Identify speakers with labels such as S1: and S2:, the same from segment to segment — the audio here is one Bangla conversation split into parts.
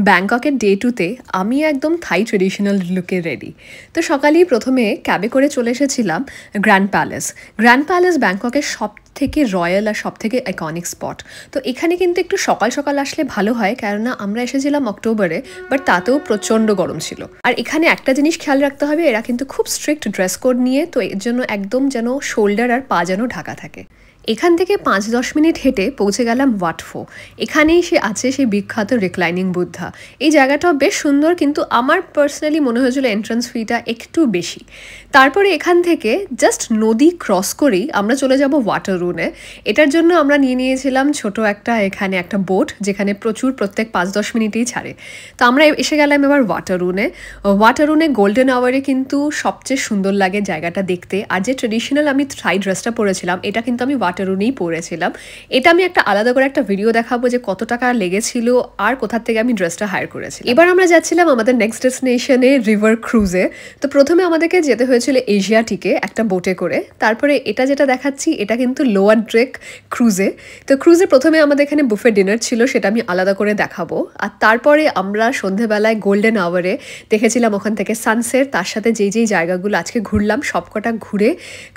S1: ব্যাংককের ডে 2তে আমি একদম থাই ট্রেডিশনাল লুকে রেডি। তো সকালেই প্রথমে ক্যাবে করে চলে এসেছিলাম গ্র্যান্ড প্যালেস। গ্র্যান্ড প্যালেস ব্যাংককের সবথেকে রয়্যাল আর সবথেকে আইকনিক স্পট। তো এখানে কিন্তু একটু সকাল সকাল আসলে ভালো হয়, কেননা আমরা এসেছিলাম অক্টোবরে, বাট তাতেও প্রচণ্ড গরম ছিল। আর এখানে একটা জিনিস খেয়াল রাখতে হবে, এরা কিন্তু খুব স্ট্রিক্ট ড্রেস কোড নিয়ে, তো এর জন্য একদম যেন শোল্ডার আর পা যেন ঢাকা থাকে। এখান থেকে 5-10 মিনিট হেঁটে পৌঁছে গেলাম ওয়াট ফো। এখানেই আছে সেই বিখ্যাত রিক্লাইনিং বুদ্ধা। এই জায়গাটাও বেশ সুন্দর, কিন্তু আমার পার্সোনালি মনে হয়েছিল এন্ট্রান্স ফিটা একটু বেশি। তারপরে এখান থেকে জাস্ট নদী ক্রস করেই আমরা চলে যাব ওয়াটারুনে। এটার জন্য আমরা নিয়েছিলাম ছোট এখানে একটা বোট, যেখানে প্রত্যেক 5-10 মিনিটেই ছাড়ে। তো আমরা এসে গেলাম এবার ওয়াটারুনে গোল্ডেন আওয়ারে কিন্তু সবচেয়ে সুন্দর লাগে জায়গাটা দেখতে। আর যে ট্রেডিশনাল আমি থাই ড্রেসটা পরেছিলাম, এটা কিন্তু আমি ওয়াটারুনেই পরেছিলাম। এটা আমি আলাদা করে একটা ভিডিও দেখাবো যে কত টাকা লেগেছিল আর কোথা থেকে আমি ড্রেসটা হায়ার করেছি। এবার আমরা যাচ্ছিলাম আমাদের নেক্সট ডেস্টিনেশনে রিভার ক্রুজে। তো প্রথমে আমাদেরকে যেতে হয়েছিল এশিয়াটিকে একটা বোটে করে। তারপরে এটা যেটা দেখাচ্ছি, এটা কিন্তু লোয়ার ড্রেক ক্রুজে। তো ক্রুজে প্রথমে আমাদের এখানে বুফে ডিনার ছিল, সেটা আমি আলাদা করে দেখাবো। আর তারপরে আমরা সন্ধেবেলায় গোল্ডেন আওয়ারে দেখেছিলাম ওখান থেকে সানসেট। তার সাথে যেই জায়গাগুলো আজকে ঘুরলাম সবকটা ঘুরে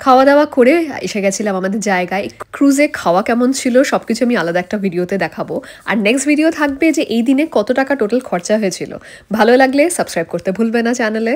S1: খাওয়া দাওয়া করে এসে গেছিলাম আমাদের জায়গায়। ক্রুজে খাওয়া কেমন ছিল সবকিছু আমি আলাদা একটা ভিডিওতে দেখাবো। আর নেক্সট ভিডিও থাকবে যে এই দিনে কত টাকা টোটাল খরচা হয়েছিল। ভালো লাগলে সাবস্ক্রাইব করতে ভুলবে না চ্যানেলে।